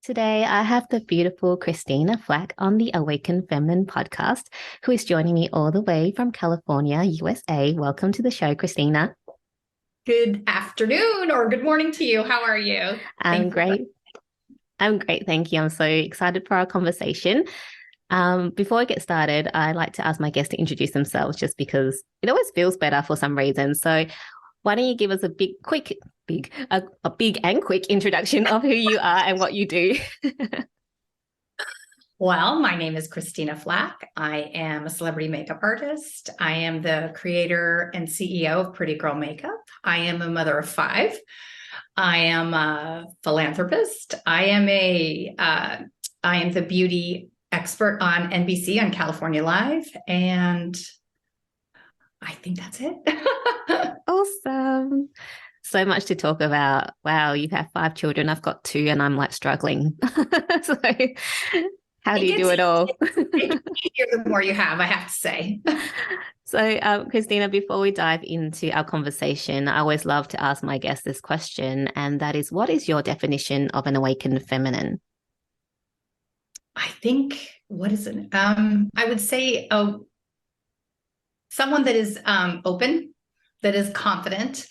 Today, I have the beautiful Christina Flach on the Awaken Feminine podcast, who is joining me all the way from California, USA. Welcome to the show, Christina. Good afternoon or good morning to you. How are you? I'm great. I'm great, thank you. I'm so excited for our conversation. Before I get started, I like to ask my guests to introduce themselves just because it always feels better for some reason. So why don't you give us a big and quick introduction of who you are and what you do? Well, my name is Christina Flach. I am a celebrity makeup artist. I am the creator and CEO of Pretty Girl Makeup. I am a mother of 5. I am a philanthropist. I am the beauty expert on NBC on California Live, and I think that's it. Awesome. So much to talk about. Wow, you have 5 children. I've got 2 and I'm like struggling. So how do you do it all? The more you have, I have to say. So, Christina, before we dive into our conversation, I always love to ask my guests this question, and that is, what is your definition of an awakened feminine? I think, what is it? I would say someone that is open, that is confident,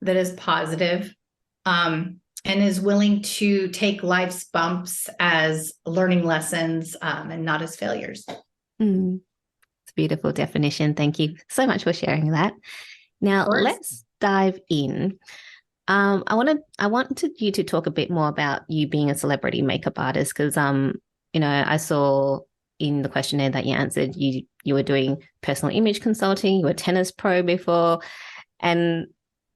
that is positive, and is willing to take life's bumps as learning lessons and not as failures. It's a beautiful definition. Thank you so much for sharing that. Now, let's dive in. I wanted you to talk a bit more about you being a celebrity makeup artist because, I saw in the questionnaire that you answered, you were doing personal image consulting, you were a tennis pro before, and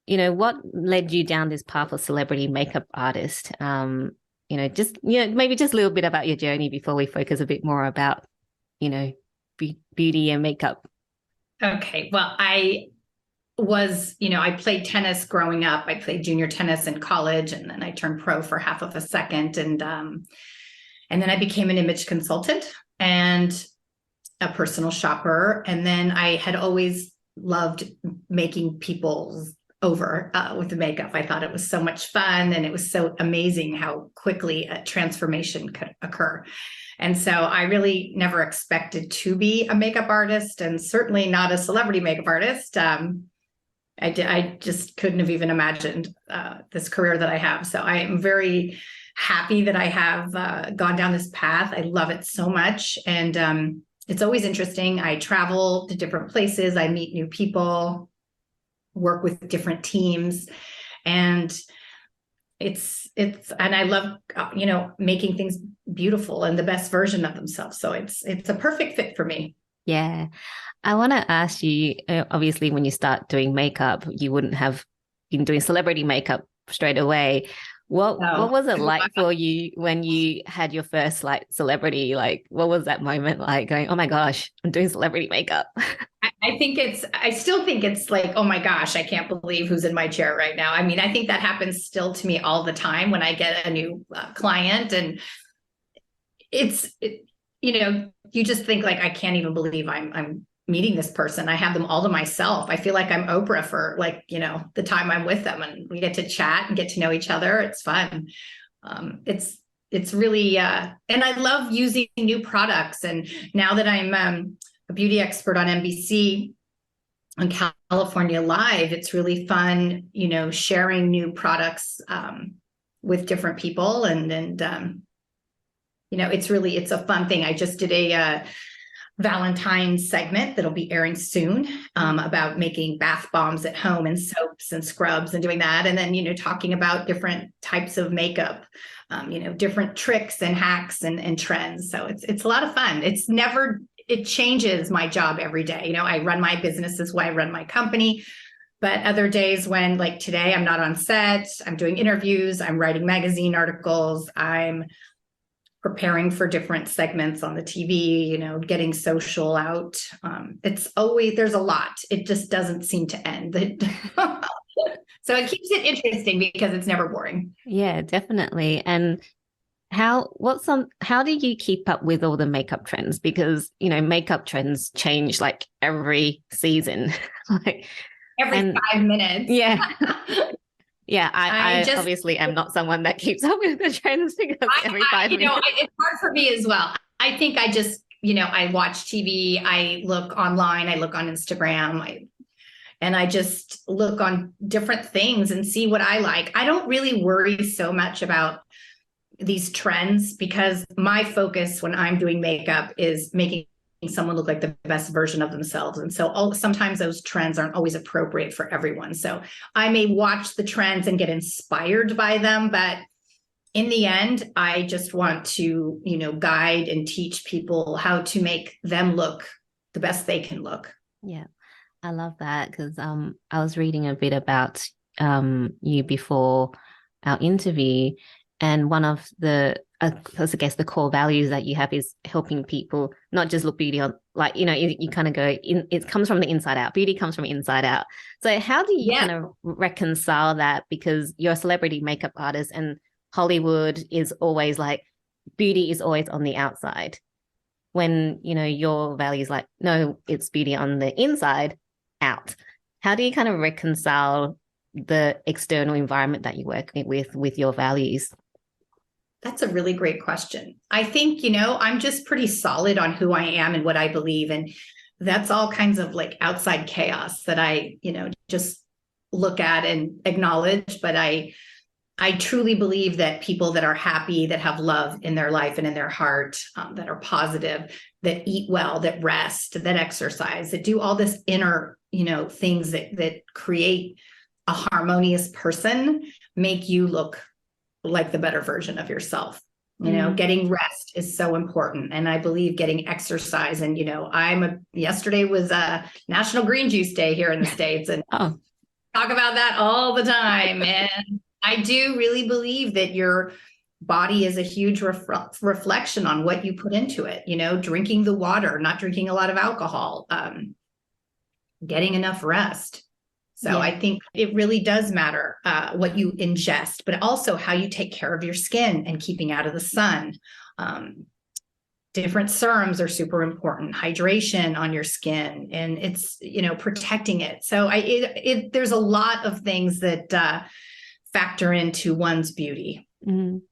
what led you down this path of celebrity makeup artist? Maybe just a little bit about your journey before we focus a bit more about, beauty and makeup. Okay. Well, I played tennis growing up. I played junior tennis in college, and then I turned pro for half of a second. And then I became an image consultant and a personal shopper. And then I had always loved making people over with the makeup. I thought it was so much fun, and it was so amazing how quickly a transformation could occur. And so I really never expected to be a makeup artist, and certainly not a celebrity makeup artist. I just couldn't have even imagined this career that I have. So I am very happy that I have gone down this path. I love it so much. And it's always interesting. I travel to different places. I meet new people, work with different teams, and and I love, making things beautiful and the best version of themselves. So it's a perfect fit for me. Yeah. I want to ask you, obviously, when you start doing makeup, you wouldn't have been doing celebrity makeup straight away. What was it like for you when you had your first celebrity? What was that moment like going, oh my gosh, I'm doing celebrity makeup? I still think it's like, oh my gosh, I can't believe who's in my chair right now. I mean, I think that happens still to me all the time when I get a new client, and you just think like, I can't even believe I'm meeting this person. I have them all to myself. I feel like I'm Oprah for the time I'm with them, and we get to chat and get to know each other. It's fun. It's really, and I love using new products. And now that I'm a beauty expert on NBC on California Live, it's really fun, sharing new products with different people. And it's a fun thing. I just did a Valentine's segment that'll be airing soon about making bath bombs at home and soaps and scrubs and doing that. And then, talking about different types of makeup, different tricks and hacks and trends. So it's a lot of fun. It changes my job every day. I run my business as well. I run my company, but other days when, like today, I'm not on set, I'm doing interviews, I'm writing magazine articles, I'm preparing for different segments on the TV, getting social out. There's a lot. It just doesn't seem to end. So it keeps it interesting because it's never boring. Yeah, definitely. And how do you keep up with all the makeup trends? Because, makeup trends change like every season. Every 5 minutes. Yeah. Yeah, I just obviously am not someone that keeps up with the trends because every 5 minutes. it's hard for me as well. I think I just, I watch TV, I look online, I look on Instagram, and I just look on different things and see what I like. I don't really worry so much about these trends because my focus when I'm doing makeup is making someone look like the best version of themselves. And so sometimes those trends aren't always appropriate for everyone. So I may watch the trends and get inspired by them, but in the end, I just want to, guide and teach people how to make them look the best they can look. Yeah, I love that because I was reading a bit about you before our interview, and one of the I guess the core values that you have is helping people not just look beauty on, like, you kind of go in, it comes from the inside out. Beauty comes from inside out. So how do you kind of reconcile that? Because you're a celebrity makeup artist and Hollywood is always like, beauty is always on the outside. When, your value is like, no, it's beauty on the inside out. How do you kind of reconcile the external environment that you work with your values? That's a really great question. I think, I'm just pretty solid on who I am and what I believe. And that's all kinds of like outside chaos that I, just look at and acknowledge. But I truly believe that people that are happy, that have love in their life and in their heart, that are positive, that eat well, that rest, that exercise, that do all this inner, things that create a harmonious person, make you look like the better version of yourself. Getting rest is so important. And I believe getting exercise. And, yesterday was a National Green Juice Day here in the States, and talk about that all the time. And I do really believe that your body is a huge reflection on what you put into it, drinking the water, not drinking a lot of alcohol, getting enough rest. So I think it really does matter what you ingest, but also how you take care of your skin and keeping out of the sun. Different serums are super important, hydration on your skin, and it's, protecting it. So there's a lot of things that factor into one's beauty. Mm.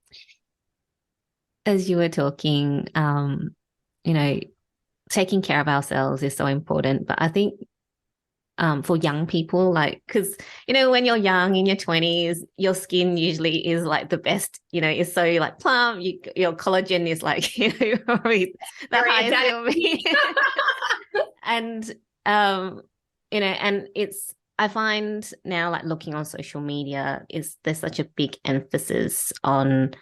As you were talking, taking care of ourselves is so important, but I think for young people, like, because when you're young in your 20s, your skin usually is like the best, is so like plump, your collagen is like probably the highest it'll be. And and it's, I find now, like, looking on social media, there's such a big emphasis on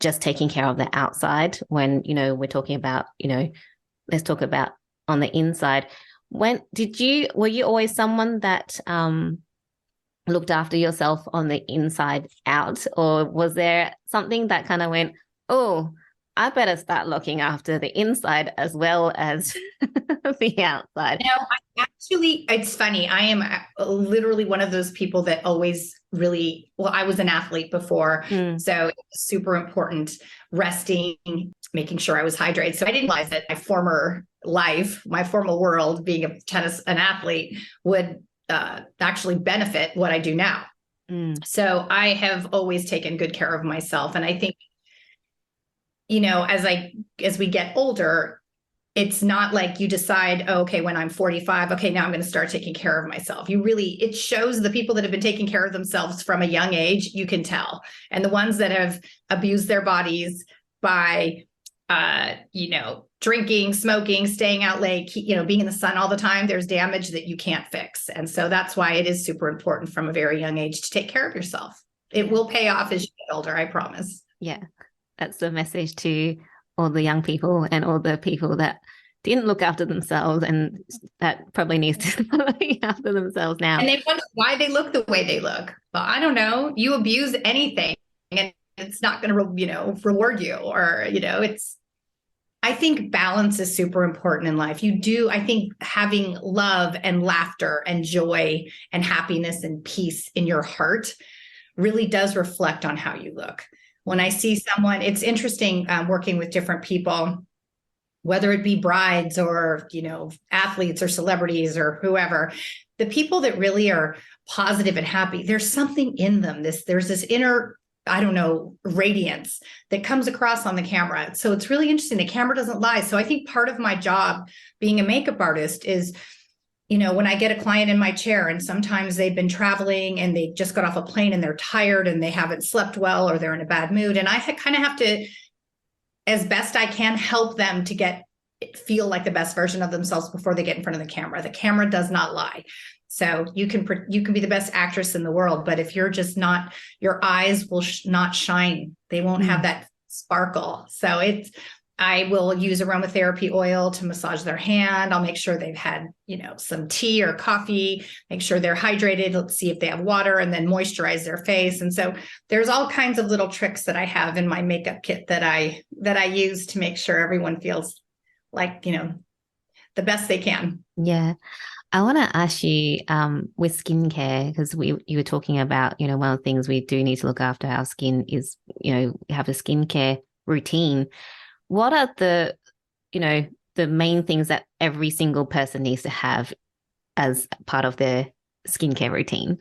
just taking care of the outside when we're talking about let's talk about on the inside. Were you always someone that looked after yourself on the inside out, or was there something that kind of went, oh, I better start looking after the inside as well as the outside? It's funny. I am literally one of those people that always I was an athlete before. So it was super important, resting, making sure I was hydrated. So I didn't realize that my former life, my former world, being an athlete, would actually benefit what I do now. So I have always taken good care of myself. And I think, as we get older, it's not like you decide, oh, okay, when I'm 45, okay, now I'm going to start taking care of myself. It shows the people that have been taking care of themselves from a young age, you can tell. And the ones that have abused their bodies by, drinking, smoking, staying out late, being in the sun all the time, there's damage that you can't fix. And so that's why it is super important from a very young age to take care of yourself. It will pay off as you get older, I promise. Yeah, that's the message to all the young people and all the people that didn't look after themselves and that probably needs to look after themselves now. And they wonder why they look the way they look. Well, I don't know. You abuse anything and it's not going to, reward you, or, I think balance is super important in life. I think having love and laughter and joy and happiness and peace in your heart really does reflect on how you look. When I see someone, it's interesting working with different people, whether it be brides or, athletes or celebrities or whoever, the people that really are positive and happy, there's something in them. There's this inner, I don't know, radiance that comes across on the camera. So it's really interesting. The camera doesn't lie. So I think part of my job being a makeup artist is, when I get a client in my chair and sometimes they've been traveling and they just got off a plane and they're tired and they haven't slept well or they're in a bad mood. And I kind of have to, as best I can, help them to feel like the best version of themselves before they get in front of the camera. The camera does not lie. So you can be the best actress in the world, but if you're just not, your eyes will not shine. They won't have that sparkle. So I will use aromatherapy oil to massage their hand. I'll make sure they've had, some tea or coffee, make sure they're hydrated. Let's see if they have water, and then moisturize their face. And so there's all kinds of little tricks that I have in my makeup kit that I use to make sure everyone feels like, the best they can. Yeah. I want to ask you with skincare, because you were talking about, one of the things we do need to look after our skin is, have a skincare routine. What are the main things that every single person needs to have as part of their skincare routine?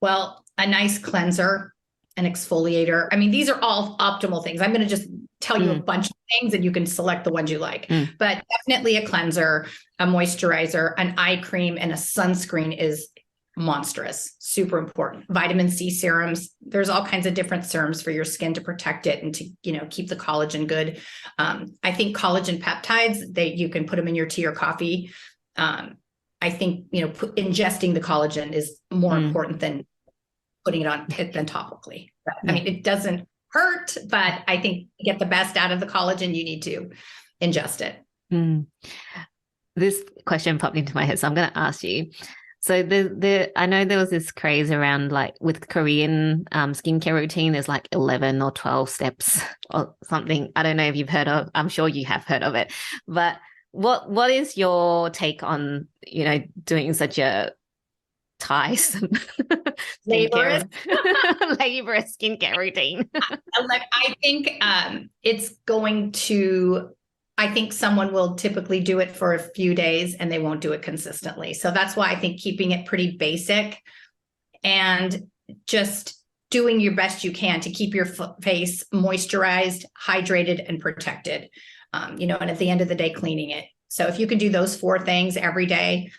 Well, a nice cleanser, an exfoliator. I mean, these are all optimal things. I'm going to just tell you a bunch of things and you can select the ones you like. But definitely a cleanser, a moisturizer, an eye cream, and a sunscreen is monstrous, super important. Vitamin C serums. There's all kinds of different serums for your skin to protect it and to, keep the collagen good. I think collagen peptides, you can put them in your tea or coffee. I think, ingesting the collagen is more important than putting it on than topically. But, I mean, it doesn't hurt, but I think to get the best out of the collagen, you need to ingest it. This question popped into my head, so I'm going to ask you. So I know there was this craze around, like, with Korean skincare routine, there's like 11 or 12 steps or something. I don't know if you've heard of, I'm sure you have heard of it, but what is your take on, doing such a tiresome laborious skincare routine? I think it's going to, I think someone will typically do it for a few days and they won't do it consistently. So that's why I think keeping it pretty basic and just doing your best you can to keep your face moisturized, hydrated, and protected, and at the end of the day, cleaning it. So if you can do those 4 things every day,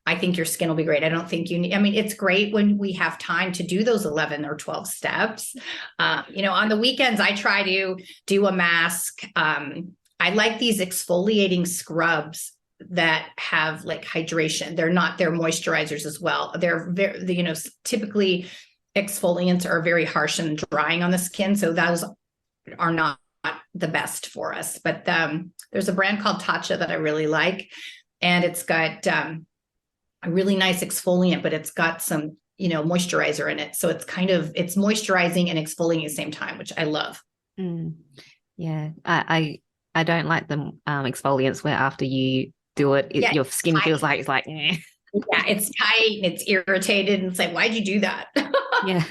I think your skin will be great. I don't think you need, it's great when we have time to do those 11 or 12 steps. On the weekends, I try to do a mask. I like these exfoliating scrubs that have like hydration. They're moisturizers as well. They're very, typically exfoliants are very harsh and drying on the skin. So those are not the best for us. But there's a brand called 𝐂𝐡𝐫𝐢𝐬𝐭𝐢𝐧𝐚 that I really like. And it's got a really nice exfoliant, but it's got some, moisturizer in it. So it's it's moisturizing and exfoliating at the same time, which I love. Yeah. I don't like the exfoliants where after you do it, your skin feels like it's like, eh. Yeah, it's tight and it's irritated. And it's like, why'd you do that? Yeah.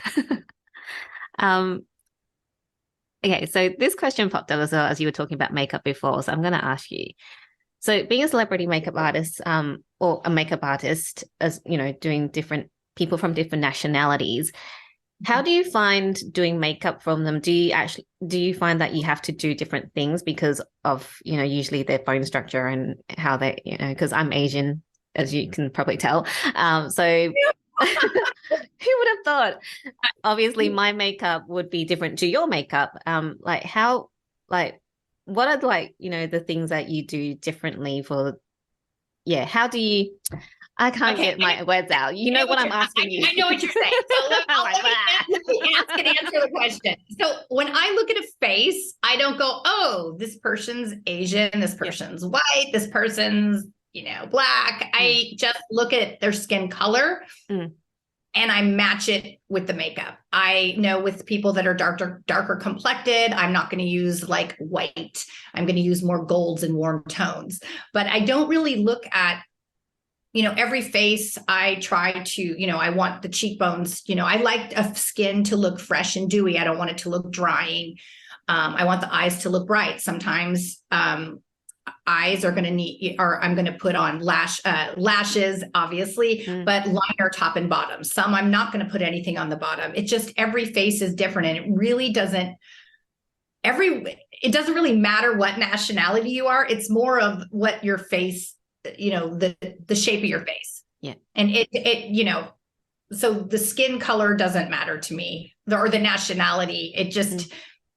Okay, so this question popped up as well as you were talking about makeup before. So I'm going to ask you. So being a celebrity makeup artist, or a makeup artist, as doing different people from different nationalities, how do you find doing makeup from them? Do you find that you have to do different things because of, usually their bone structure and how they, because I'm Asian, as you can probably tell. So who would have thought? Obviously, my makeup would be different to your makeup. What are the things that you do differently for, how do you, I can't get my words out. You know what I'm asking you. I know what you're saying. So let me ask and answer the question. So when I look at a face, I don't go, oh, this person's Asian, this person's white, this person's, black. I just look at their skin color and I match it with the makeup. I know with people that are darker complected, I'm not going to use like white. I'm going to use more golds and warm tones. But I don't really look at, every face. I try to, I want the cheekbones, I like a skin to look fresh and dewy. I don't want it to look drying. I want the eyes to look bright. Sometimes eyes are going to need, or I'm going to put on lashes, obviously, but liner top and bottom. Some I'm not going to put anything on the bottom. It's just every face is different, and it really doesn't. It doesn't really matter what nationality you are. It's more of what your face, the shape of your face. Yeah. And so the skin color doesn't matter to me, or the nationality. It just,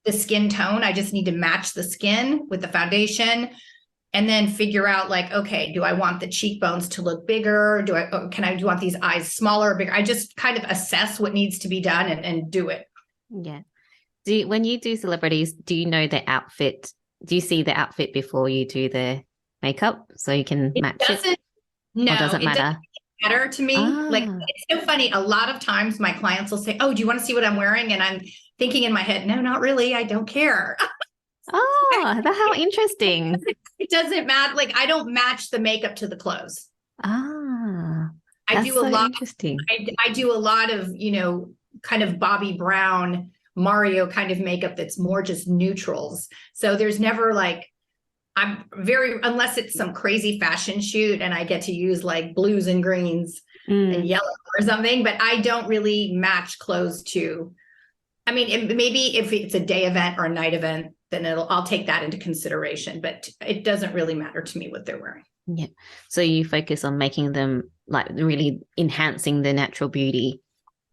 the skin tone, I just need to match the skin with the foundation, and then figure out like, okay, do I want the cheekbones to look bigger? Do I want these eyes smaller or bigger? I just kind of assess what needs to be done and do it. Yeah. When you do celebrities, do you know the outfit? Do you see the outfit before you do the makeup so you can match it? No, or does it matter? Doesn't matter to me. Like, it's so funny. A lot of times my clients will say, oh, do you want to see what I'm wearing? And I'm thinking in my head, no, not really. I don't care. Oh, that's how interesting. It doesn't matter. Like, I don't match the makeup to the clothes. I do a lot. Interesting. I do a lot of, kind of Bobby Brown, Mario kind of makeup that's more just neutrals. So there's never like, unless it's some crazy fashion shoot and I get to use like blues and greens and yellow or something, but I don't really match clothes to, maybe if it's a day event or a night event, then I'll take that into consideration, but it doesn't really matter to me what they're wearing. Yeah. So you focus on making them like really enhancing the natural beauty.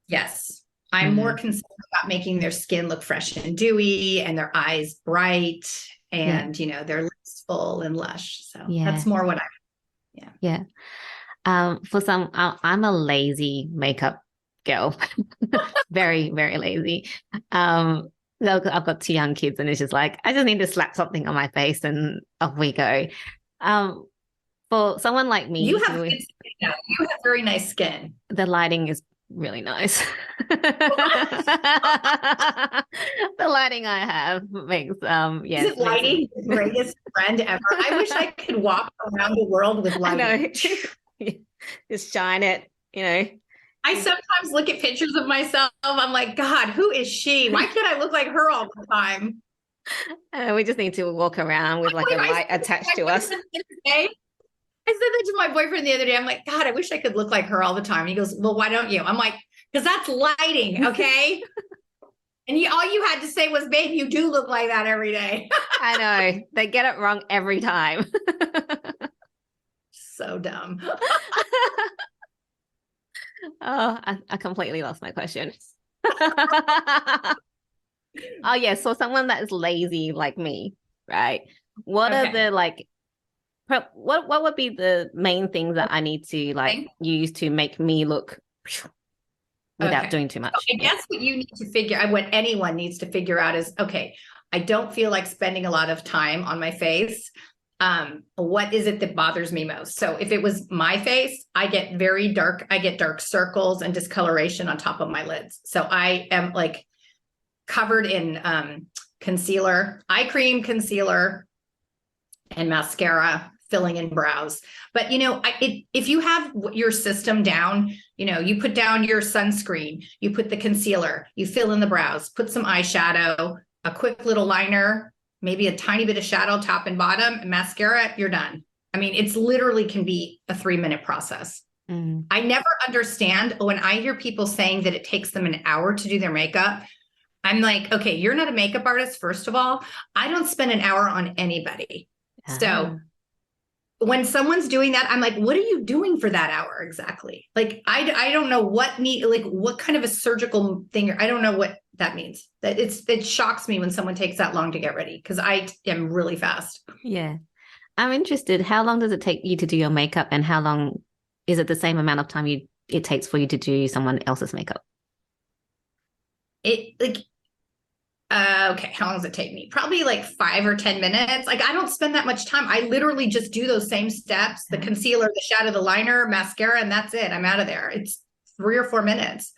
Yes. I'm more concerned about making their skin look fresh and dewy and their eyes bright and, their lips full and lush. So that's more what for some, I'm a lazy makeup girl, very, very lazy. I've got 2 young kids and it's just like, I just need to slap something on my face and off we go. For someone like me, you have very nice skin. The lighting is really nice. The lighting I have makes Isn't lighting the greatest friend ever? I wish I could walk around the world with lighting. Just shine it, I sometimes look at pictures of myself. I'm like, God, who is she? Why can't I look like her all the time? We just need to walk around with like a light attached to us. I said that to my boyfriend the other day. I'm like, God, I wish I could look like her all the time. He goes, well, why don't you? I'm like, because that's lighting, okay? And all you had to say was, babe, you do look like that every day. I know. They get it wrong every time. So dumb. I completely lost my question. Oh, yeah. So someone that is lazy like me, right? What are the like, what would be the main things that I need to like use to make me look without doing too much? So I guess what you need to what anyone needs to figure out is, okay, I don't feel like spending a lot of time on my face. What is it that bothers me most? So if it was my face, I get dark circles and discoloration on top of my lids. So I am like covered in concealer, eye cream, concealer, and mascara, filling in brows. But, if you have your system down, you put down your sunscreen, you put the concealer, you fill in the brows, put some eyeshadow, a quick little liner, maybe a tiny bit of shadow top and bottom, and mascara, you're done. It's literally can be a 3-minute process. I never understand when I hear people saying that it takes them an hour to do their makeup. I'm like, okay, you're not a makeup artist, first of all. I don't spend an hour on anybody. So when someone's doing that, I'm like, what are you doing for that hour exactly? Like, I don't know what kind of a surgical thing, I don't know what that means. It shocks me when someone takes that long to get ready, because I am really fast. Yeah. I'm interested. How long does it take you to do your makeup, and how long is it the same amount of time it takes for you to do someone else's makeup? Okay, how long does it take me? Probably like 5 or 10 minutes. Like, I don't spend that much time. I literally just do those same steps, the concealer, the shadow, the liner, mascara, and that's it. I'm out of there. It's 3 or 4 minutes.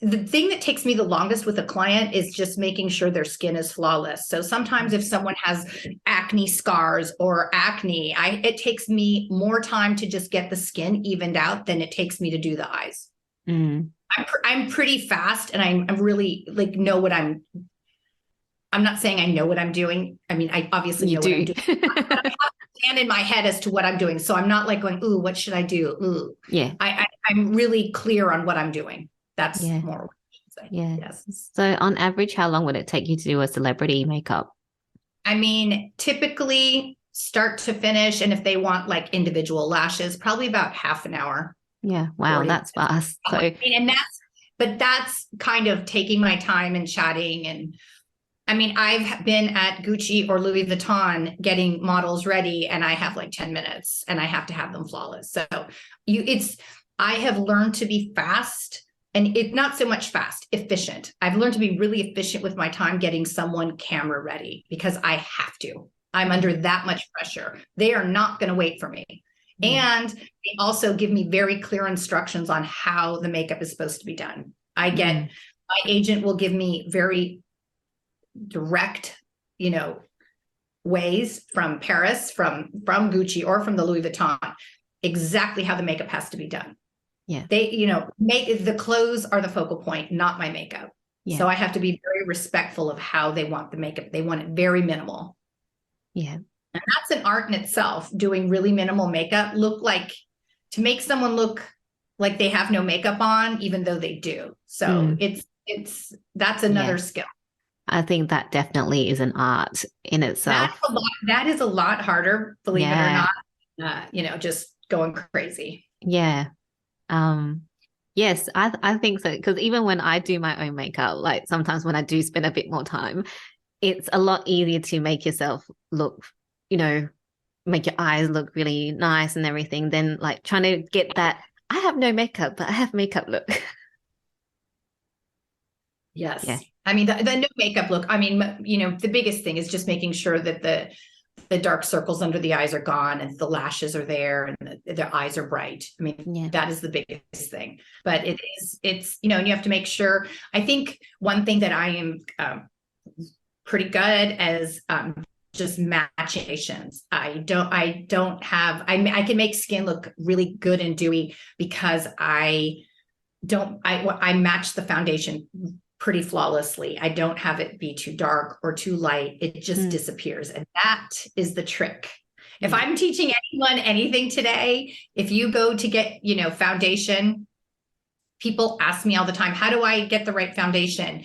The thing that takes me the longest with a client is just making sure their skin is flawless. So sometimes if someone has acne scars or acne, it takes me more time to just get the skin evened out than it takes me to do the eyes. I'm pretty fast, and I'm really like know what I'm I'm not saying I know what I'm doing. I mean, I obviously know what I'm doing. But I have a plan in my head as to what I'm doing. So I'm not like going, ooh, what should I do? Ooh. Yeah. I'm really clear on what I'm doing. That's more what I should say. Yeah. Yes. So on average, how long would it take you to do a celebrity makeup? I mean, typically start to finish. And if they want like individual lashes, probably about half an hour. Yeah. Wow. That's fast. So, I mean, but that's kind of taking my time and chatting. And I mean, I've been at Gucci or Louis Vuitton getting models ready, and I have like 10 minutes and I have to have them flawless. So I have learned to be fast, and it's not so much fast, efficient. I've learned to be really efficient with my time getting someone camera ready because I have to. I'm under that much pressure. They are not going to wait for me. And they also give me very clear instructions on how the makeup is supposed to be done. My agent will give me very direct, ways from Paris, from Gucci or from the Louis Vuitton, exactly how the makeup has to be done. Yeah. They, make the clothes are the focal point, not my makeup. Yeah. So I have to be very respectful of how they want the makeup. They want it very minimal. Yeah. And that's an art in itself, doing really minimal makeup, to make someone look like they have no makeup on, even though they do. So that's another skill. I think that definitely is an art in itself. That is a lot harder, believe it or not, just going crazy. Yeah. Yes, I think so. Because even when I do my own makeup, like sometimes when I do spend a bit more time, it's a lot easier to make yourself look, make your eyes look really nice and everything than like trying to get that, I have no makeup, but I have makeup look. Yes. Yeah. I mean, the no makeup look, I mean, the biggest thing is just making sure that the dark circles under the eyes are gone and the lashes are there and the eyes are bright. I mean, that is the biggest thing, but it's, and you have to make sure. I think one thing that I am pretty good as just matchations. I can make skin look really good and dewy because I match the foundation pretty flawlessly. I don't have it be too dark or too light. It just disappears. And that is the trick. If I'm teaching anyone anything today, if you go to get, foundation, people ask me all the time, how do I get the right foundation?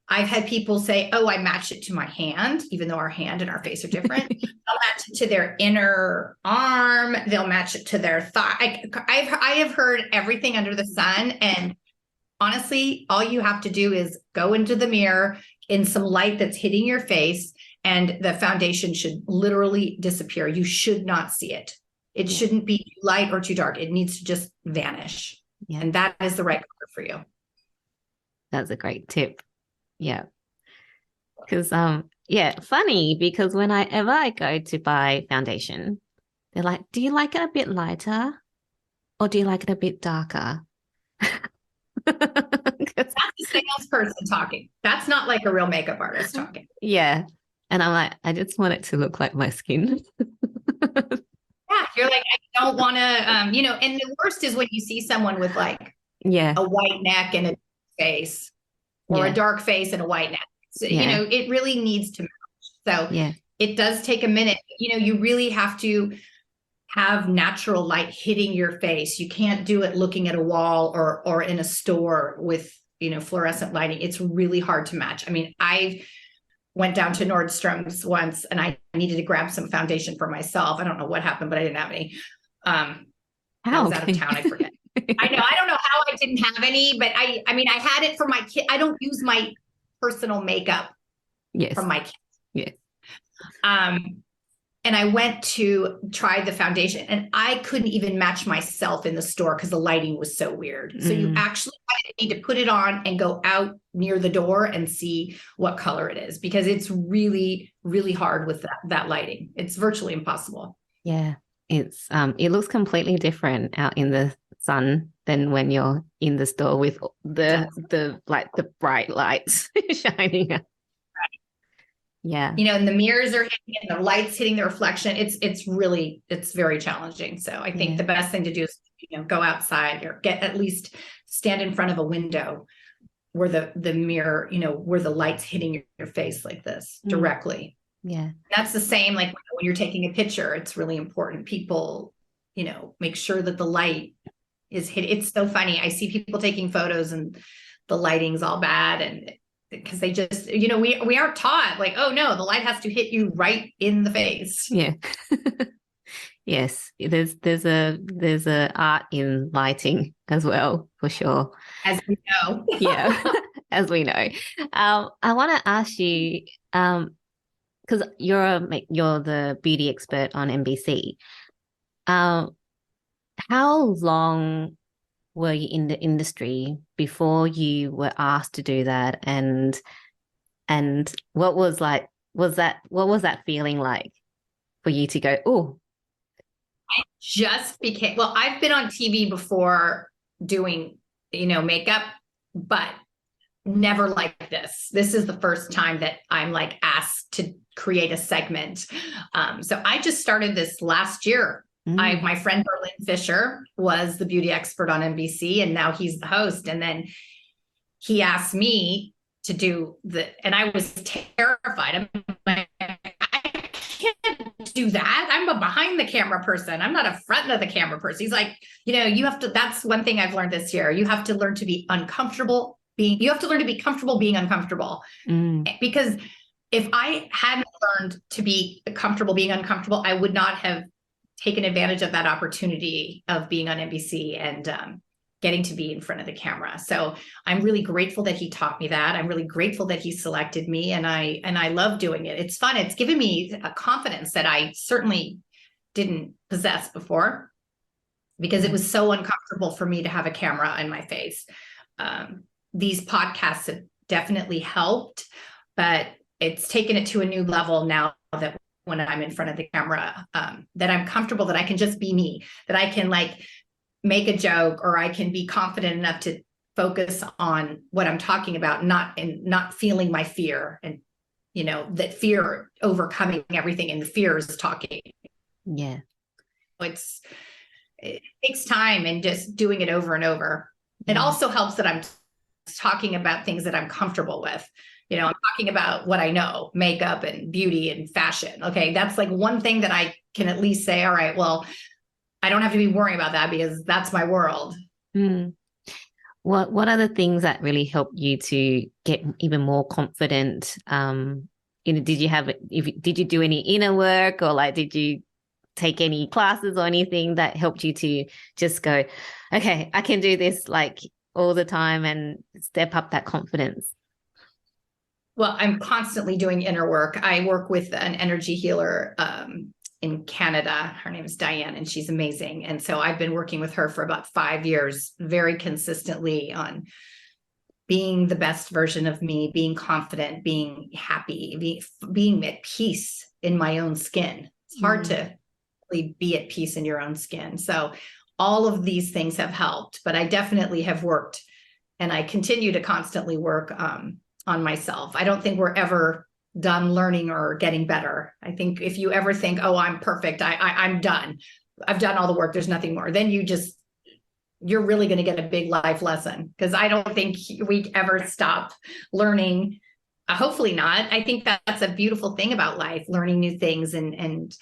I've had people say, oh, I match it to my hand, even though our hand and our face are different. They'll match it to their inner arm. They'll match it to their thigh. I have heard everything under the sun. And honestly, all you have to do is go into the mirror in some light that's hitting your face, and the foundation should literally disappear. You should not see it. It shouldn't be too light or too dark. It needs to just vanish. Yeah. And that is the right color for you. That's a great tip. Yeah. Because, funny, because whenever I go to buy foundation, they're like, do you like it a bit lighter or do you like it a bit darker? That's a salesperson talking. That's not like a real makeup artist talking. Yeah. And I'm like, I just want it to look like my skin. Yeah. You're like, I don't want to, and the worst is when you see someone with like a white neck and a face, or a dark face and a white neck. So, it really needs to match. So it does take a minute. You really have to have natural light hitting your face. You can't do it looking at a wall or in a store with, fluorescent lighting. It's really hard to match. I mean, I went down to Nordstrom's once and I needed to grab some foundation for myself. I don't know what happened, but I didn't have any. I was out of town. I forget. I know. I don't know how I didn't have any, but I I had it for my kid. I don't use my personal makeup from my kids. Yes. And I went to try the foundation and I couldn't even match myself in the store because the lighting was so weird. So you actually need to put it on and go out near the door and see what color it is, because it's really, really hard with that lighting. It's virtually impossible. Yeah. It's it looks completely different out in the sun than when you're in the store with the bright lights shining. Right. Yeah. And the mirrors are hitting and the lights hitting the reflection. It's very challenging. So I think the best thing to do is, go outside or at least stand in front of a window where the mirror, where the light's hitting your face like this directly. Yeah. That's the same, like when you're taking a picture, it's really important. People, make sure that the light is hit. It's so funny. I see people taking photos and the lighting's all bad. And because they just, we aren't taught like, oh no, the light has to hit you right in the face. Yeah. Yes. There's a art in lighting as well, for sure. As we know. Yeah. As we know. I want to ask you, because you're the beauty expert on NBC. How long were you in the industry before you were asked to do that? And what was that feeling like for you to go, oh? I've been on TV before doing, makeup, but never like this. This is the first time that I'm like asked to create a segment. So I just started this last year. My friend Berlin Fisher was the beauty expert on NBC, and now he's the host. And then he asked me to do and I was terrified. I'm like, I can't do that. I'm a behind the camera person. I'm not a front of the camera person. He's like, you have to, that's one thing I've learned this year. You have to learn to be uncomfortable you have to learn to be comfortable being uncomfortable. Because if I hadn't learned to be comfortable being uncomfortable, I would not have taken advantage of that opportunity of being on NBC and getting to be in front of the camera. So I'm really grateful that he taught me that. I'm really grateful that he selected me, and I love doing it. It's fun. It's given me a confidence that I certainly didn't possess before, because it was so uncomfortable for me to have a camera in my face. These podcasts have definitely helped, but it's taken it to a new level now that when I'm in front of the camera, that I'm comfortable, that I can just be me, that I can like make a joke, or I can be confident enough to focus on what I'm talking about, not feeling my fear, and that fear overcoming everything, and the fear is talking. Yeah. It takes time, and just doing it over and over. It also helps that I'm talking about things that I'm comfortable with. I'm talking about what I know, makeup and beauty and fashion. Okay. That's like one thing that I can at least say, all right, well, I don't have to be worrying about that because that's my world. What are the things that really helped you to get even more confident? Did you do any inner work, or like, did you take any classes or anything that helped you to just go, okay, I can do this like all the time and step up that confidence? Well, I'm constantly doing inner work. I work with an energy healer in Canada. Her name is Diane, and she's amazing. And so I've been working with her for about 5 years, very consistently, on being the best version of me, being confident, being happy, being at peace in my own skin. It's hard to really be at peace in your own skin. So all of these things have helped, but I definitely have worked, and I continue to constantly work on myself. I don't think we're ever done learning or getting better. I think if you ever think, oh, I'm perfect, I'm done, I've done all the work, there's nothing more, then you're really going to get a big life lesson, because I don't think we ever stop learning. Hopefully not. I think that's a beautiful thing about life, learning new things and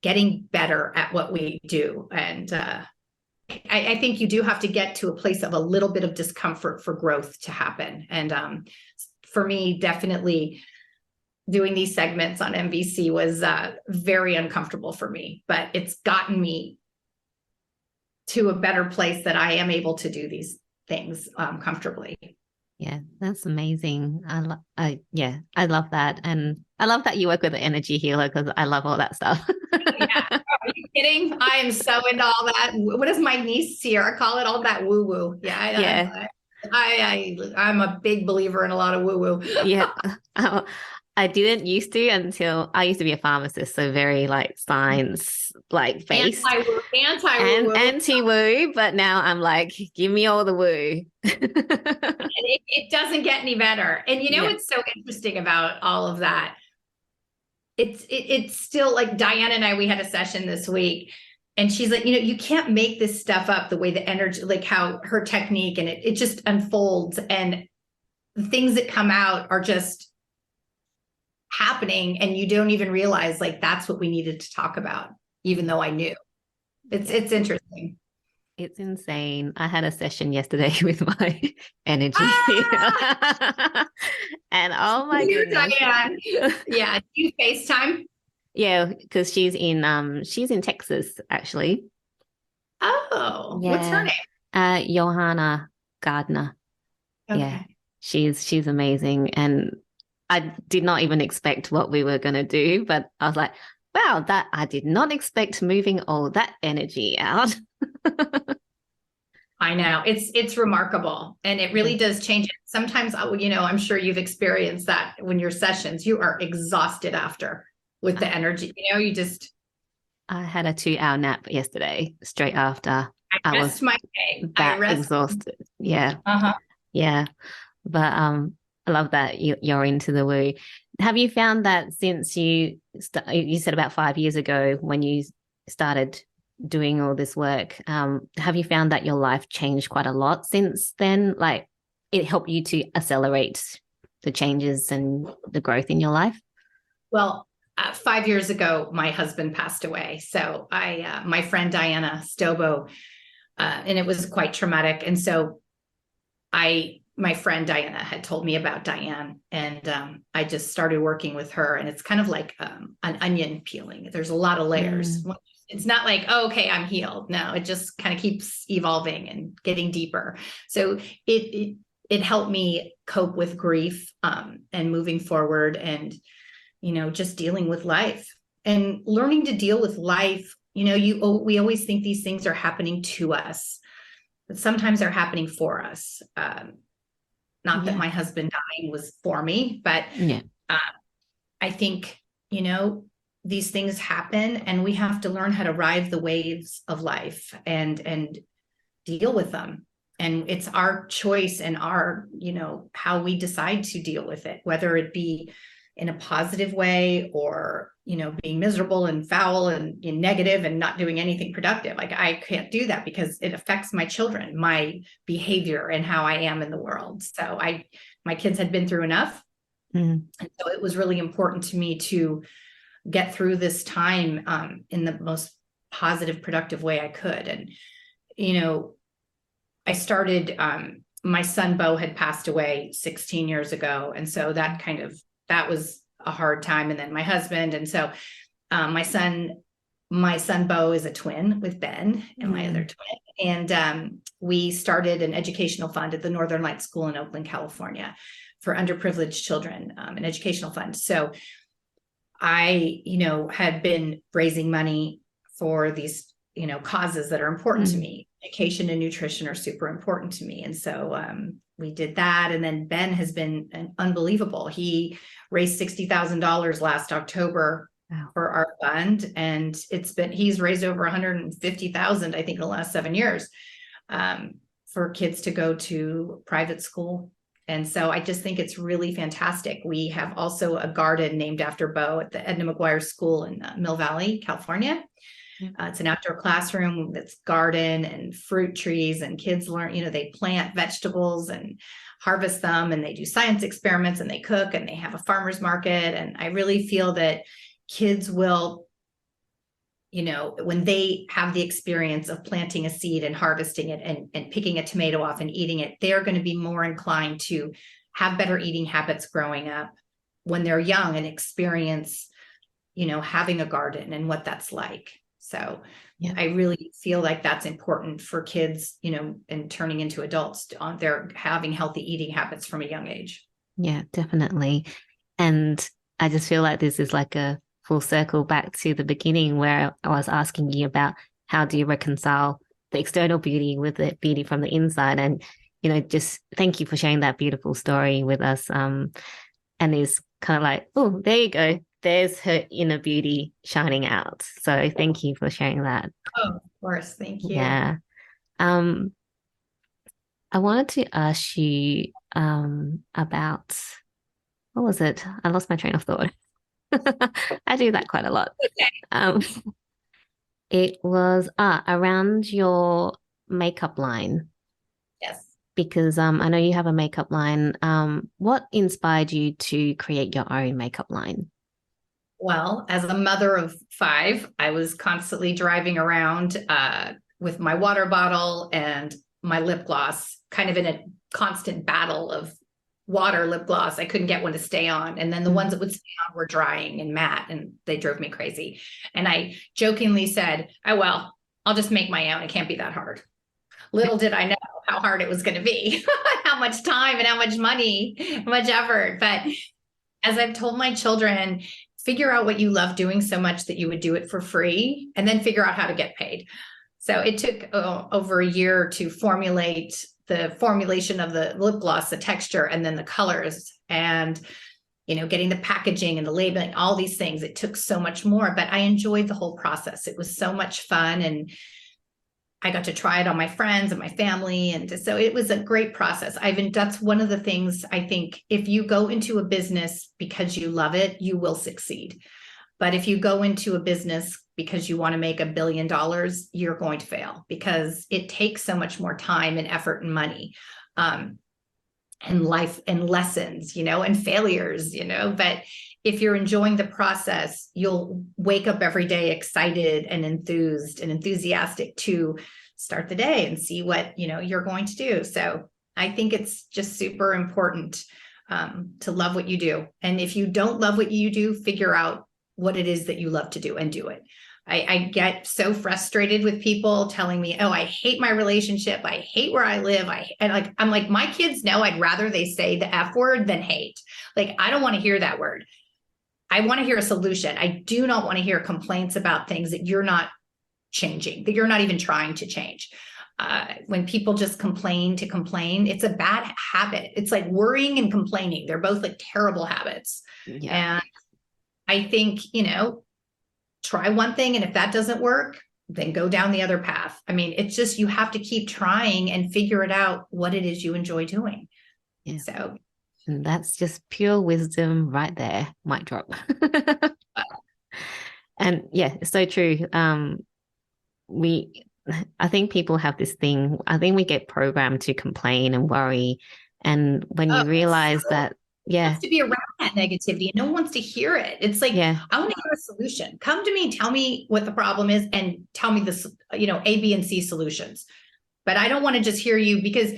getting better at what we do. And I think you do have to get to a place of a little bit of discomfort for growth to happen. And for me, definitely doing these segments on NBC was very uncomfortable for me, but it's gotten me to a better place that I am able to do these things comfortably. Yeah, that's amazing. I love that. And I love that you work with an energy healer, because I love all that stuff. Yeah. Are you kidding? I am so into all that. What does my niece Sierra call it? All that woo woo. Yeah. I'm a big believer in a lot of woo woo. Yeah. I didn't used to until I used to be a pharmacist, so very like science like based, anti woo. But now I'm like, give me all the woo. It doesn't get any better. And what's so interesting about all of that? It's still like Diane and I. We had a session this week, and she's like, you can't make this stuff up. The way the energy, like how her technique, and it just unfolds. And the things that come out are just happening, and you don't even realize like that's what we needed to talk about, even though I knew. It's interesting. It's insane. I had a session yesterday with my energy. And oh my goodness. Diane. Yeah. Do you FaceTime? Yeah, because she's in Texas, actually. Oh, yeah. What's her name? 𝐂𝐡𝐫𝐢𝐬𝐭𝐢𝐧𝐚. Okay. Yeah. She's amazing. And I did not even expect what we were going to do, but I was like, wow, that I did not expect moving all that energy out. I know it's remarkable, and it really does change it. Sometimes, I'm sure you've experienced that when your sessions, you are exhausted after with the energy, you just. I had a 2-hour nap yesterday straight after. I rest my day. That exhausted. Yeah. Yeah. But I love that you're into the woo. Have you found that since you said about 5 years ago when you started doing all this work, have you found that your life changed quite a lot since then? Like it helped you to accelerate the changes and the growth in your life? Well, 5 years ago, my husband passed away. So my friend Diana Stobo, and it was quite traumatic. And so my friend Diana had told me about Diane, and I just started working with her, and it's kind of like an onion peeling. There's a lot of layers. It's not like, oh, okay, I'm healed. No, it just kind of keeps evolving and getting deeper. So it helped me cope with grief, and moving forward, and just dealing with life and learning to deal with life. We always think these things are happening to us, but sometimes they're happening for us. Not that my husband dying was for me, but I think, these things happen, and we have to learn how to ride the waves of life and deal with them. And it's our choice and our, how we decide to deal with it, whether it be in a positive way or, being miserable and foul and negative and not doing anything productive. Like I can't do that because it affects my children, my behavior, and how I am in the world. So my kids had been through enough. And so it was really important to me to get through this time in the most positive, productive way I could. And, I started, my son, Bo, had passed away 16 years ago. And so that was a hard time. And then my husband. And so my son Bo is a twin with Ben and my other twin. And we started an educational fund at the Northern Lights School in Oakland, California for underprivileged children, an educational fund. So I, had been raising money for these, causes that are important to me. Education and nutrition are super important to me. And so we did that. And then Ben has been unbelievable. He raised $60,000 last October for our fund. And he's raised over 150,000, I think, in the last 7 years for kids to go to private school. And so I just think it's really fantastic. We have also a garden named after Bo at the Edna McGuire School in Mill Valley, California. It's an outdoor classroom that's garden and fruit trees, and kids learn, they plant vegetables and harvest them, and they do science experiments, and they cook, and they have a farmer's market. And I really feel that kids will, when they have the experience of planting a seed and harvesting it and picking a tomato off and eating it, they're going to be more inclined to have better eating habits growing up when they're young and experience, having a garden and what that's like. So I really feel like that's important for kids, and turning into adults they're having healthy eating habits from a young age. Yeah, definitely. And I just feel like this is like a full circle back to the beginning where I was asking you about how do you reconcile the external beauty with the beauty from the inside. And, just thank you for sharing that beautiful story with us. And it's kind of like, oh, there you go. There's her inner beauty shining out. So thank you for sharing that. Oh, of course. Thank you. Yeah. I wanted to ask you about, what was it? I lost my train of thought. I do that quite a lot. Okay. It was around your makeup line. Yes. because I know you have a makeup line. What inspired you to create your own makeup line? Well, as a mother of five, I was constantly driving around with my water bottle and my lip gloss, kind of in a constant battle of water lip gloss. I couldn't get one to stay on. And then the ones that would stay on were drying and matte, and they drove me crazy. And I jokingly said, oh, well, I'll just make my own. It can't be that hard. Little did I know how hard it was going to be, how much time and how much money, how much effort. But as I've told my children, figure out what you love doing so much that you would do it for free, and then figure out how to get paid. So it took over a year to formulate the formulation of the lip gloss, the texture, and then the colors, and, you know, getting the packaging and the labeling, all these things. It took so much more, but I enjoyed the whole process. It was so much fun. And I got to try it on my friends and my family. And so it was a great process. That's one of the things I think, if you go into a business because you love it, you will succeed. But if you go into a business because you want to make $1 billion, you're going to fail, because it takes so much more time and effort and money, and life and lessons, you know, and failures, you know. But if you're enjoying the process, you'll wake up every day excited and enthused and enthusiastic to start the day and see what, you know, you're going to do. So I think it's just super important to love what you do. And if you don't love what you do, figure out what it is that you love to do and do it. I get so frustrated with people telling me, oh, I hate my relationship. I hate where I live. I'm like, my kids know I'd rather they say the F word than hate. Like, I don't want to hear that word. I want to hear a solution. I do not want to hear complaints about things that you're not changing, that you're not even trying to change. When people just complain to complain, it's a bad habit. It's like worrying and complaining. They're both like terrible habits. Yeah. And I think, you know, try one thing, and if that doesn't work, then go down the other path. I mean, it's just, you have to keep trying and figure it out what it is you enjoy doing. Yeah. So. And that's just pure wisdom right there. Mic drop. And yeah, it's so true. I think people have this thing. I think we get programmed to complain and worry. And when you realize that, wants to be around that negativity, and no one wants to hear it. It's like, I want to hear a solution. Come to me, tell me what the problem is, and tell me this, you know, A, B, and C solutions. But I don't want to just hear you, because,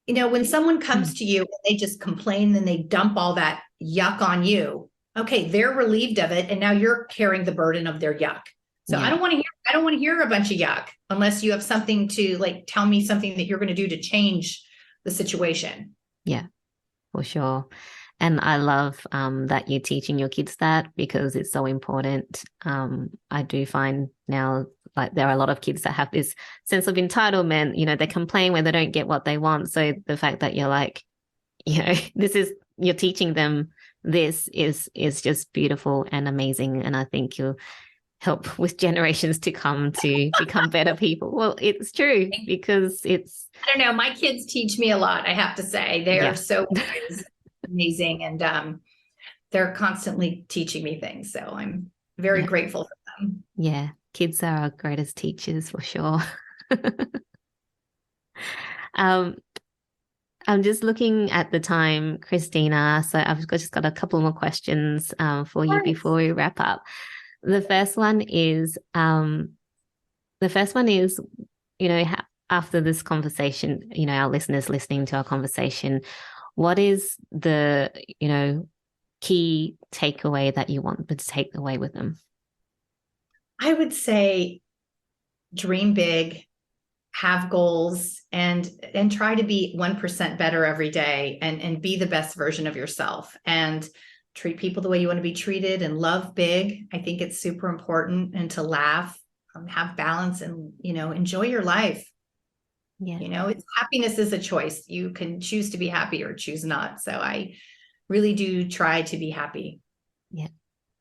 you know, when someone comes to you and they just complain and they dump all that yuck on you, okay, they're relieved of it, and now you're carrying the burden of their yuck. So I don't want to hear a bunch of yuck unless you have something to, like, tell me something that you're going to do to change the situation. Yeah, for sure. And I love that you're teaching your kids that, because it's so important. I do find now, like, there are a lot of kids that have this sense of entitlement. You know, they complain when they don't get what they want. So the fact that you're like, you know, you're teaching them this is just beautiful and amazing. And I think you'll help with generations to come to become better people. Well, it's true, because it's, I don't know, my kids teach me a lot, I have to say. They're so amazing, and they're constantly teaching me things. So I'm very grateful for them. Yeah, kids are our greatest teachers, for sure. I'm just looking at the time, Christina. So I've just got a couple more questions for you before we wrap up. The first one is, you know, after this conversation, you know, our listeners listening to our conversation, what is the, you know, key takeaway that you want to take away with them? I would say dream big, have goals, and try to be 1% better every day, and be the best version of yourself, and treat people the way you want to be treated, and love big. I think it's super important, and to laugh, have balance, and, you know, enjoy your life. Yeah. You know, happiness is a choice. You can choose to be happy or choose not. So I really do try to be happy. Yeah,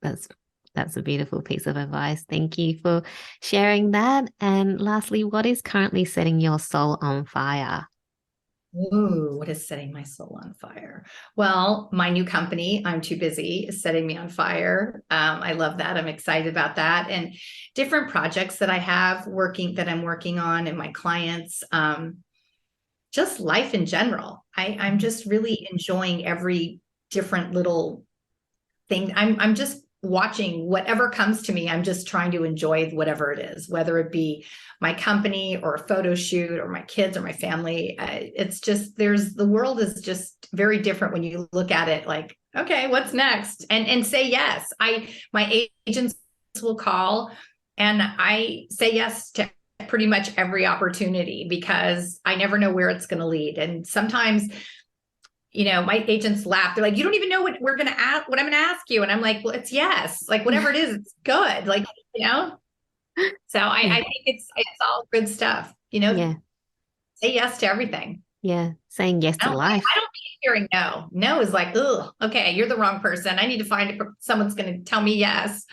that's a beautiful piece of advice. Thank you for sharing that. And lastly, what is currently setting your soul on fire? Ooh, what is setting my soul on fire? Well, my new company, I'm Too Busy, is setting me on fire. I love that. I'm excited about that. And different projects that I have that I'm working on, and my clients. just life in general. I'm just really enjoying every different little thing. I'm just watching whatever comes to me. I'm just trying to enjoy whatever it is, whether it be my company or a photo shoot or my kids or my family. It's just, the world is just very different when you look at it like, okay, what's next? And say yes. My agents will call and I say yes to pretty much every opportunity because I never know where it's going to lead. And sometimes, my agents laugh. They're like, you don't even know what I'm going to ask you. And I'm like, well, it's yes. Like whatever it is, it's good. Like, so I think it's all good stuff, Yeah. Say yes to everything. Yeah. Saying yes to life. I don't need hearing no. No is like, oh, okay, you're the wrong person. I need to find someone's going to tell me yes.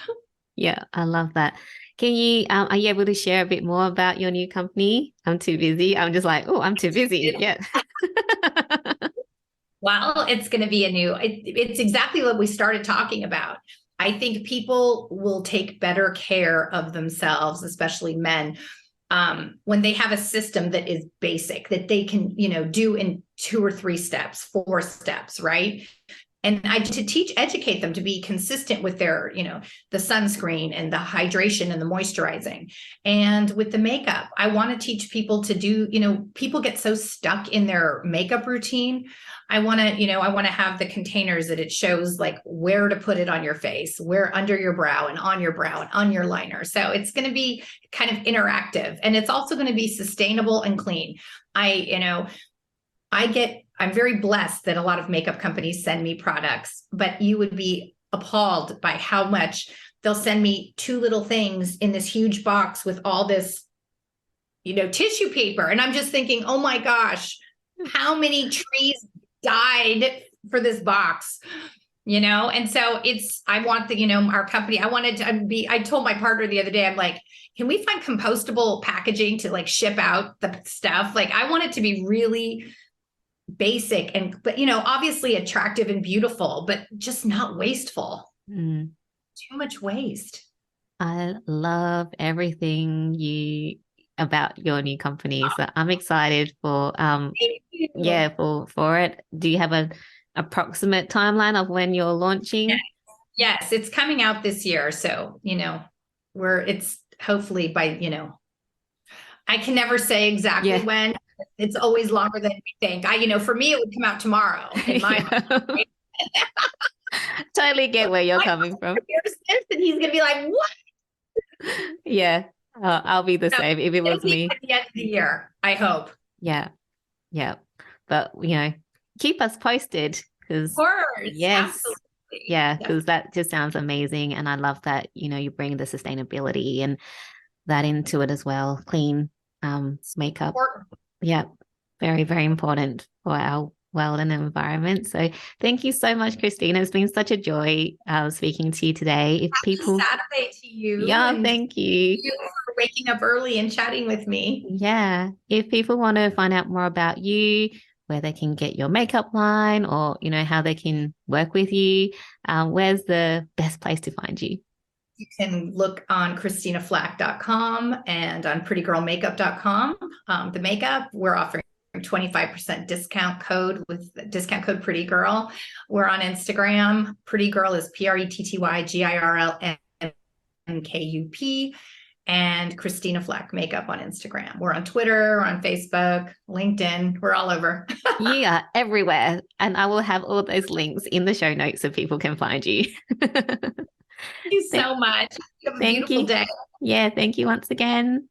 Yeah. I love that. Can you, are you able to share a bit more about your new company? I'm too busy. I'm just like, oh, I'm too busy. Yeah. Well, it's going to be it's exactly what we started talking about. I think people will take better care of themselves, especially men, when they have a system that is basic, that they can, do in 2 or 3 steps, 4 steps, right? And educate them to be consistent with their, the sunscreen and the hydration and the moisturizing. And with the makeup, I want to teach people to do, people get so stuck in their makeup routine. I want to have the containers that it shows like where to put it on your face, where under your brow and on your brow and on your liner. So it's going to be kind of interactive, and it's also going to be sustainable and clean. I'm very blessed that a lot of makeup companies send me products, but you would be appalled by how much they'll send me 2 little things in this huge box with all this, tissue paper. And I'm just thinking, oh my gosh, how many trees died for this box, And so I want our company, I told my partner the other day, I'm like, can we find compostable packaging to like ship out the stuff? Like, I want it to be really basic but obviously attractive and beautiful, but just not wasteful. Too much waste. I love everything about your new company. So I'm excited for for it. Do you have an approximate timeline of when you're launching? Yes, it's coming out this year. So, it's hopefully by, I can never say exactly when. It's always longer than we think. For me, it would come out tomorrow in my mind. Totally get where you're coming from. And he's going to be like, what? Yeah, I'll be the same if it was me. At the end of the year, I hope. Yeah. But, keep us posted. Of course. Yes. Absolutely. Yeah, because that just sounds amazing. And I love that, you bring the sustainability and that into it as well. Clean makeup. Yeah, very, very important for our world and environment. So thank you so much, Christina. It's been such a joy speaking to you today. Happy Saturday to you. Yeah, thank you. Thank you for waking up early and chatting with me. Yeah. If people want to find out more about you, where they can get your makeup line or, how they can work with you, where's the best place to find you? You can look on ChristinaFlach.com and on PrettyGirlMakeup.com. The makeup, we're offering 25% discount code with discount code Pretty Girl. We're on Instagram. Pretty Girl is PrettyGirlMakeup, and Christina Flach Makeup on Instagram. We're on Twitter, we're on Facebook, LinkedIn. We're all over. Yeah, everywhere. And I will have all those links in the show notes so people can find you. Thank you so much. Have a beautiful day. Yeah, thank you once again.